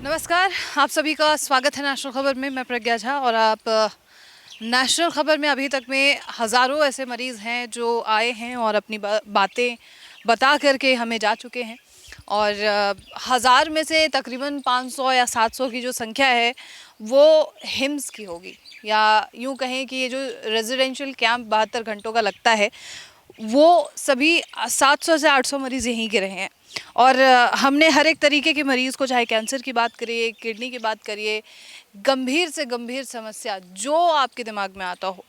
नमस्कार। आप सभी का स्वागत है नेशनल खबर में। मैं प्रज्ञा झा और आप नेशनल खबर में अभी तक में हज़ारों ऐसे मरीज़ हैं जो आए हैं और अपनी बातें बता करके हमें जा चुके हैं और हज़ार में से तकरीबन 500 या 700 की जो संख्या है वो हिम्स की होगी, या यूं कहें कि ये जो रेजिडेंशियल कैंप 72 घंटों का लगता है वो सभी 700 से 800 मरीज़ यहीं के रहे हैं। और हमने हर एक तरीके के मरीज़ को, चाहे कैंसर की बात करिए, किडनी की बात करिए, गंभीर से गंभीर समस्या जो आपके दिमाग में आता हो,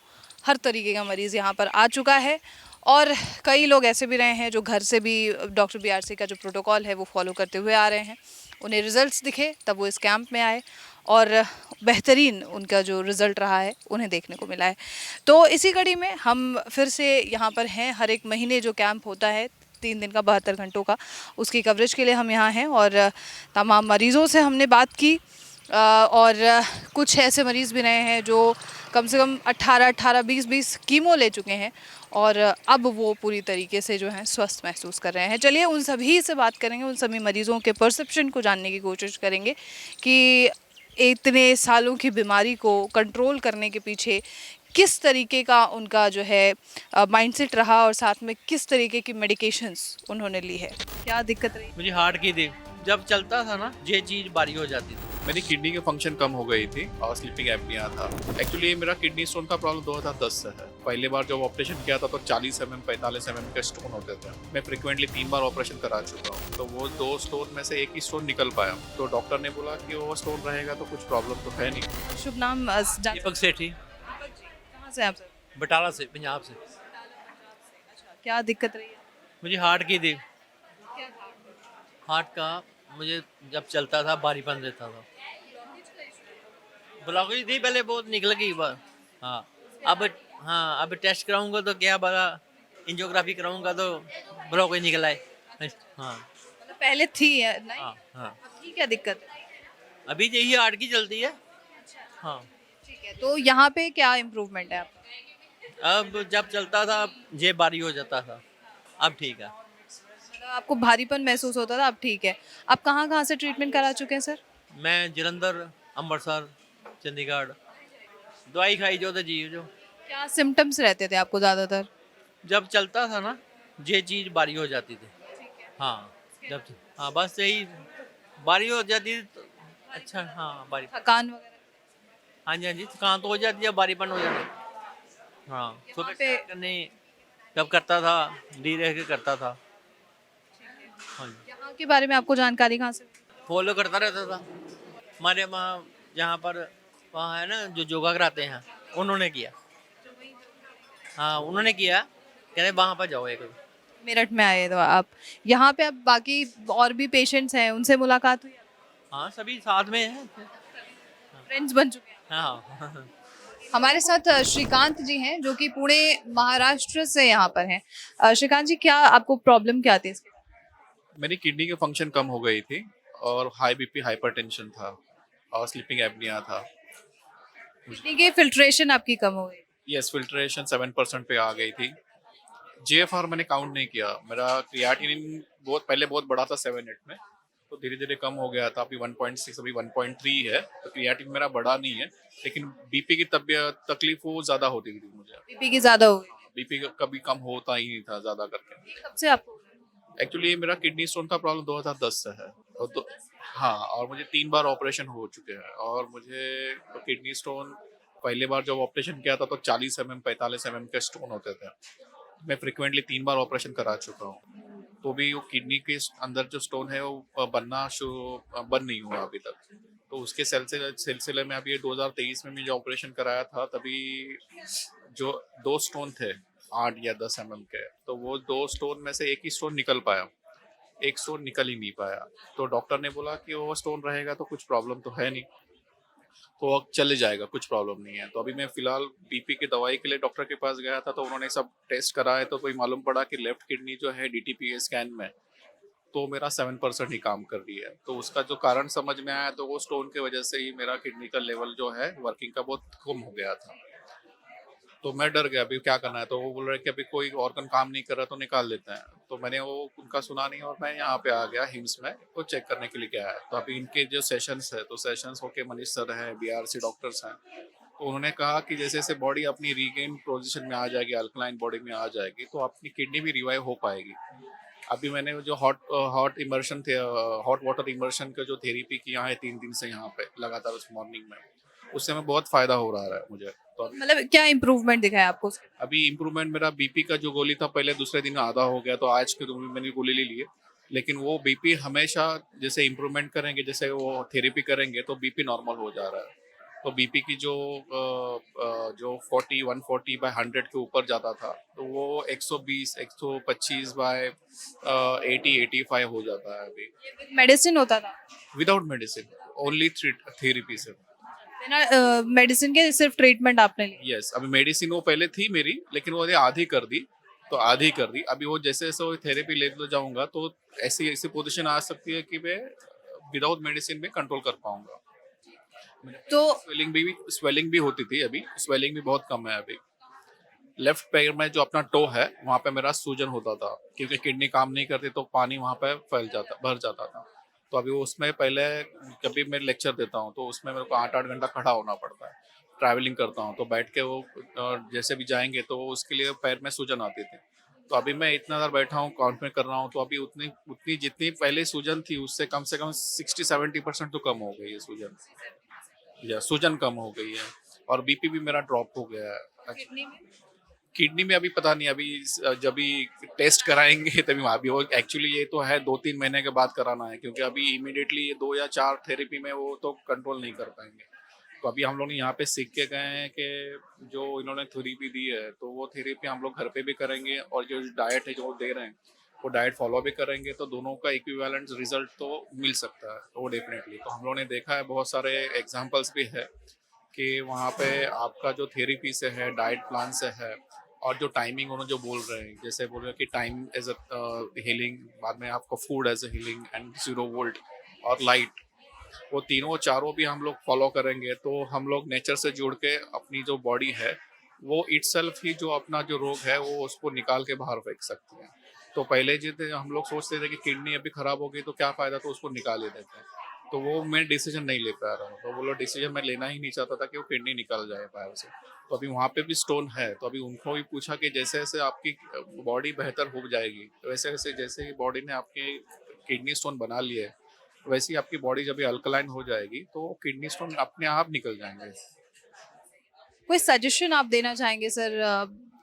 हर तरीके का मरीज़ यहाँ पर आ चुका है। और कई लोग ऐसे भी रहे हैं जो घर से भी डॉक्टर बीआरसी का जो प्रोटोकॉल है वो फॉलो करते हुए आ रहे हैं। उन्हें रिज़ल्ट्स दिखे तब वो इस कैंप में आए और बेहतरीन उनका जो रिज़ल्ट रहा है उन्हें देखने को मिला है। तो इसी कड़ी में हम फिर से यहाँ पर हैं। हर एक महीने जो कैंप होता है 3 दिन का, 72 घंटों का, उसकी कवरेज के लिए हम यहाँ हैं और तमाम मरीज़ों से हमने बात की। और कुछ ऐसे मरीज़ भी रहे हैं जो कम से कम 18-18, 20-20 कीमो ले चुके हैं और अब वो पूरी तरीके से जो है स्वस्थ महसूस कर रहे हैं। चलिए उन सभी से बात करेंगे, उन सभी मरीज़ों के परसेप्शन को जानने की कोशिश करेंगे कि इतने सालों की बीमारी को कंट्रोल करने के पीछे किस तरीके का उनका जो है माइंडसेट रहा और साथ में किस तरीके की मेडिकेशंस उन्होंने ली है, क्या दिक्कत रही। मुझे हार्ट की थी। जब चलता था ना ये चीज बारी हो जाती थी। मेरी किडनी के फंक्शन कम हो गई थी और स्लीपिंग एपनिया था। एक्चुअली मेरा किडनी स्टोन का प्रॉब्लम 2010 से है। पहली बार जब ऑपरेशन किया था तो 40 mm 45 mm के स्टोन होते थे। मैं फ्रिक्वेंटली 3 बार ऑपरेशन करा चुका हूँ, तो वो 2 स्टोन में से एक ही स्टोन निकल पाया। तो डॉक्टर ने बोला कि वो स्टोन रहेगा तो कुछ प्रॉब्लम तो है नहीं। शुभ नाम दीपक सेठी, कहाँ से आप सर? बटाला से, पंजाब से। क्या दिक्कत रही है? मुझे हार्ट की थी। हार्ट का मुझे जब चलता था बारीपन रहता था। ब्लॉकेज थी पहले, बहुत निकल गई बार। हाँ अब हाँ अब टेस्ट कराऊंगा तो क्या बड़ा, एंजियोग्राफी कराऊंगा तो ब्लॉकेज निकल आए। हाँ मतलब पहले थी नहीं, हाँ हाँ। अब की क्या दिक्कत है? अभी यही हार्ट की चलती है। हाँ ठीक है, तो यहाँ पे क्या इम्प्रूवमेंट है आपका? अब जब चलता था ये बारी हो जाता था, अब ठीक है। मतलब आपको भारीपन महसूस होता था, अब ठीक है। आप कहाँ कहाँ से ट्रीटमेंट करा चुके हैं सर? मैं जलंधर, अमृतसर, चंडीगढ़ दवाई खाई जो तो जी जो। क्या सिम्टम्स रहते थे आपको ज़्यादातर? जब चलता था ना ये चीज़ बारी हो जाती थी। हाँ जब, हाँ बस यही बारी हो जाती थी तो अच्छा। हाँ बारी, थकान वगैरह? हाँ जी हाँ जी, थकान तो हो जाती है, बारीपन हो जाता है। हाँ सुबह पे करने जब करता था, धीरे के करता था। हाँ जी, यहाँ के बारे में आपको जानकारी कहाँ से मिली? फॉलो करता रहता था। हमारे वहाँ जहाँ पर वहाँ है ना जो योगा कराते हैं, उन्होंने किया। हाँ उन्होंने किया, कहते वहाँ पर जाओ एक। मेरठ में आए तो आप यहाँ पे, अब बाकी और भी पेशेंट्स हैं उनसे मुलाकात हुई? हाँ सभी साथ में हैं। फ्रेंड्स बन चुके हैं? हाँ हमारे साथ श्रीकांत जी हैं जो कि पुणे महाराष्ट्र से यहाँ पर हैं। श्रीकांत जी, क्या आपको प्रॉब्लम क्या थी इसके? मेरी किडनी के फंक्शन कम हो गई थी और हाई बीपी हाइपरटेंशन था और स्लीपिंग एपनिया था। किडनी की फिल्ट्रेशन आपकी कम हो गई? यस, फिल्ट्रेशन 7% पे आ गई थी। जेएफआर मैंने काउंट नहीं किया। मेरा क्रिएटिनिन बहुत पहले बहुत बड़ा था 7-8 में, तो धीरे धीरे कम हो गया था। अभी 1.6, अभी 1.3 है। तो क्रिएटिन मेरा बड़ा नहीं है, लेकिन बीपी की तबीयत तकलीफ वो ज्यादा होती थी मुझे। बीपी की ज्यादा हो गई? बीपी कभी कम होता ही नहीं था ज्यादा करके। ये कब से आपको हो गई? एक्चुअली मेरा किडनी स्टोन का प्रॉब्लम 2010 से है। तो हाँ, और मुझे 3 बार ऑपरेशन हो चुके हैं और मुझे तो किडनी स्टोन पहली बार जब ऑपरेशन किया था तो 40 45 के स्टोन होते थे। मैं फ्रिक्वेंटली 3 बार ऑपरेशन करा चुका हूँ, तो भी वो किडनी के अंदर जो स्टोन है वो बंद नहीं हुआ अभी तक। तो उसके सिलसिले सिलसिले में अभी 2023 में जो ऑपरेशन कराया था तभी जो 2 स्टोन थे 8 या 10 mm के, तो वो 2 स्टोन में से एक ही स्टोन निकल पाया। एक स्टोन निकल ही नहीं पाया। तो डॉक्टर ने बोला कि वो स्टोन रहेगा तो कुछ प्रॉब्लम तो है नहीं, तो अब चले जाएगा, कुछ प्रॉब्लम नहीं है। तो अभी मैं फिलहाल बीपी की दवाई के लिए डॉक्टर के पास गया था, तो उन्होंने सब टेस्ट कराए तो कोई मालूम पड़ा कि लेफ्ट किडनी जो है डीटीपीए स्कैन में तो मेरा 7% ही काम कर रही है। तो उसका जो कारण समझ में आया तो वो स्टोन की वजह से ही मेरा किडनी का लेवल जो है वर्किंग का बहुत कम हो गया था। तो मैं डर गया अभी क्या करना है, तो वो बोल रहे कि अभी कोई ऑर्गन काम नहीं कर रहा तो निकाल लेते हैं। तो मैंने वो उनका सुना नहीं और मैं यहाँ पे आ गया हिम्स में तो चेक करने के लिए गया है। तो अभी इनके जो सेशंस है तो सेशंस होके मनीष सर हैं, बीआरसी डॉक्टर्स हैं, तो उन्होंने कहा कि जैसे जैसे बॉडी अपनी रीगेन पोजीशन में आ जाएगी, अल्कलाइन बॉडी में आ जाएगी तो अपनी किडनी भी रिवाइव हो पाएगी। अभी मैंने वो जो हॉट इमर्शन थे, हॉट वाटर इमर्शन का जो थेरेपी किया है 3 दिन से यहाँ पे लगातार उस मॉर्निंग में, उससे हमें बहुत फायदा हो रहा है मुझे। तो मतलब क्या इम्प्रूवमेंट दिखा है आपको? अभी इम्प्रूवमेंट मेरा बीपी का जो गोली था पहले दूसरे दिन आधा हो गया, तो आज के दिन में मैंने गोली ले ली है। लेकिन वो बीपी हमेशा जैसे इम्प्रूवमेंट करेंगे, जैसे वो थेरेपी करेंगे तो बीपी नॉर्मल हो जा रहा है। तो बीपी की जो 40 140 बाय 100 के ऊपर जाता था तो वो 120 125 बाय 80 85 हो जाता है अभी, मेडिसिन होता था? विदाउट मेडिसिन, ओनली थेरेपी से। बिना मेडिसिन के सिर्फ ट्रीटमेंट आपने ली? यस, अभी मेडिसिन वो पहले थी मेरी, लेकिन वो आधी कर दी, तो आधी कर दी। अभी वो जैसे जैसे वो थेरेपी लेते जाऊंगा तो ऐसी ऐसी पोजीशन आ सकती है कि मैं विदाउट मेडिसिन में कंट्रोल कर पाऊंगा। तो स्वेलिंग भी होती थी, अभी स्वेलिंग भी बहुत कम है अभी। लेफ्ट पैर में जो अपना टो है वहाँ पे मेरा सूजन होता था, क्योंकि किडनी काम नहीं करती तो पानी वहाँ पे भर जाता था। तो अभी वो उसमें पहले कभी मैं लेक्चर देता हूँ तो उसमें मेरे को 8-8 घंटा खड़ा होना पड़ता है, ट्रैवलिंग करता हूँ तो बैठ के वो जैसे भी जाएंगे तो उसके लिए पैर में सूजन आती थी। तो अभी मैं इतना देर बैठा हूँ काउंट में कर रहा हूँ तो अभी उतनी उतनी जितनी पहले सूजन थी उससे कम से कम 60-70% तो कम हो गई है सूजन, या सूजन कम हो गई है। और बीपी भी मेरा ड्रॉप हो गया है। किडनी में? किडनी में अभी पता नहीं, अभी जब भी टेस्ट कराएंगे तभी अभी वो एक्चुअली ये तो है 2-3 महीने के बाद कराना है, क्योंकि अभी इमीडिएटली ये 2 या 4 थेरेपी में वो तो कंट्रोल नहीं कर पाएंगे। तो अभी हम लोग यहाँ पे सीख के गए हैं कि जो इन्होंने थेरेपी दी है तो वो थेरेपी हम लोग घर पे भी करेंगे, और जो डाइट है जो वो दे रहे हैं वो डाइट फॉलो भी करेंगे तो दोनों का इक्विवेलेंट रिजल्ट तो मिल सकता है वो डेफिनेटली। तो हम लोगों ने देखा है, बहुत सारे एग्जाम्पल्स भी है कि वहाँ पे आपका जो थेरेपी से है, डाइट प्लान से है, और जो टाइमिंग उन्होंने जो बोल रहे हैं, जैसे बोल रहे हैं कि टाइम एज अ हीलिंग, बाद में आपको food as a healing and 0 volt और लाइट, वो तीनों चारों भी हम लोग फॉलो करेंगे तो हम लोग नेचर से जुड़ के अपनी जो बॉडी है वो इटसेल्फ ही जो अपना जो रोग है वो उसको निकाल के बाहर फेंक सकती है। तो पहले जितने हम लोग सोचते थे कि किडनी अभी खराब हो गई तो क्या फायदा, तो उसको निकाल ही देते हैं। तो वो मैं डिसीजन नहीं ले पा रहा हूँ, तो वो लोग डिसीजन मैं लेना ही नहीं चाहता था कि वो किडनी निकल जाए बाहर से। तो अभी वहाँ पे भी स्टोन है, तो अभी उनको भी पूछा कि जैसे जैसे आपकी बॉडी बेहतर हो जाएगी वैसे वैसे जैसे ही बॉडी ने आपके किडनी स्टोन बना लिए वैसे ही आपकी बॉडी जब अल्कलाइन हो जाएगी तो किडनी स्टोन अपने आप निकल जाएंगे। कोई सजेशन आप देना चाहेंगे सर?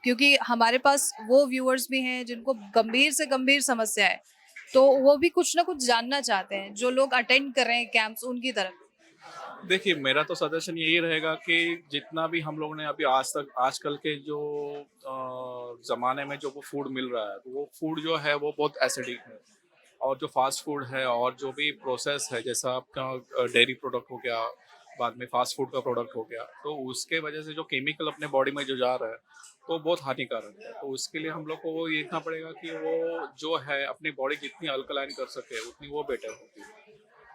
क्योंकि हमारे पास वो व्यूअर्स भी हैं जिनको गंभीर से गंभीर समस्या है, तो वो भी कुछ ना कुछ जानना चाहते हैं, जो लोग अटेंड कर रहे हैं कैंप्स उनकी तरफ। देखिए, मेरा तो सजेशन यही रहेगा कि जितना भी हम लोग ने अभी आज तक आजकल के जो ज़माने में जो वो फूड मिल रहा है, तो वो फूड जो है वो बहुत एसिडिक है। और जो फास्ट फूड है और जो भी प्रोसेस है, जैसा आपका डेयरी प्रोडक्ट हो गया, बाद में फास्ट फूड का प्रोडक्ट हो गया, तो उसके वजह से जो केमिकल अपने बॉडी में जो जा रहा है तो बहुत हानिकारक है। तो उसके लिए हम लोग को वो देखना पड़ेगा कि वो जो है अपनी बॉडी जितनी अल्कलाइन कर सके उतनी वो बेटर होती है।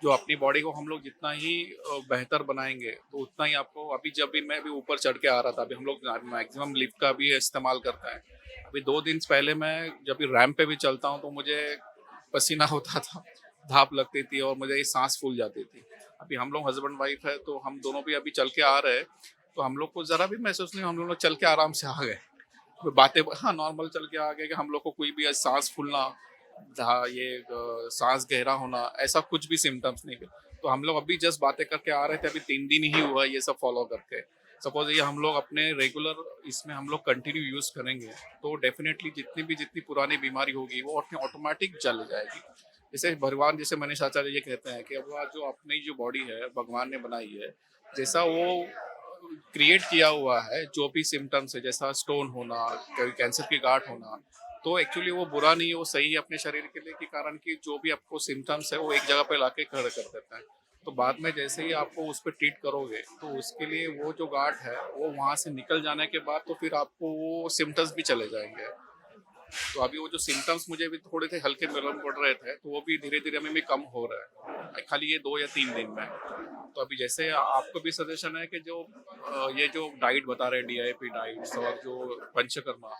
जो अपनी बॉडी को हम लोग जितना ही बेहतर बनाएंगे तो उतना ही आपको, अभी जब भी मैं भी ऊपर चढ़ के आ रहा था, अभी हम लोग मैक्सिमम लिफ्ट का भी इस्तेमाल करते हैं। अभी 2 दिन पहले मैं जब भी रैंप पे भी चलता हूँ तो मुझे पसीना होता था, धाप लगती थी और मुझे सांस फूल जाती थी। अभी हम लोग हस्बैंड वाइफ है तो हम दोनों भी अभी चल के आ रहे हैं, तो हम लोग को जरा भी महसूस नहीं, हम लोग चल के आराम से आ गए। कोई बातें, हाँ नॉर्मल चल के आ गए कि हम लोग को कोई भी सांस फूलना, सांस गहरा होना, ऐसा कुछ भी सिम्टम्स नहीं थे। तो हम लोग अभी जस्ट बातें करके आ रहे थे, अभी 3 दिन ही हुआ ये सब फॉलो करके। सपोज ये हम लोग अपने रेगुलर इसमें हम लोग कंटिन्यू यूज करेंगे तो डेफिनेटली जितनी पुरानी बीमारी होगी वो अपने ऑटोमेटिक चल जाएगी। जैसे भगवान, जैसे मनीष आचार्य ये कहते हैं कि अब जो अपनी जो बॉडी है भगवान ने बनाई है, जैसा वो क्रिएट किया हुआ है, जो भी सिम्टम्स है जैसा स्टोन होना, कभी कैंसर की गांठ होना, तो एक्चुअली वो बुरा नहीं है, वो सही है अपने शरीर के लिए, के कारण कि जो भी आपको सिम्टम्स है वो एक जगह पे लाके खड़ा कर देता है। तो बाद में जैसे ही आपको उस पर ट्रीट करोगे तो उसके लिए वो जो गांठ है वो वहाँ से निकल जाने के बाद तो फिर आपको वो सिम्टम्स भी चले जाएंगे। तो अभी वो जो सिम्टम्स मुझे भी थोड़े थे हल्के मालूम पड़ रहे थे तो वो भी धीरे धीरे हमें भी कम हो रहा है। खाली ये 2 या 3 दिन में। तो अभी जैसे आपको भी सजेशन है कि जो ये जो डाइट बता रहे हैं डीआईपी डाइट्स और जो पंचकर्मा,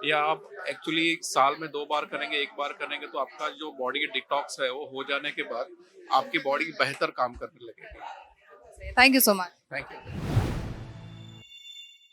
ये आप एक्चुअली साल में 2 बार करेंगे, 1 बार करेंगे तो आपका जो बॉडी की डिटॉक्स है वो हो जाने के बाद आपकी बॉडी बेहतर काम करने लगेगी। Thank you so much. Thank you.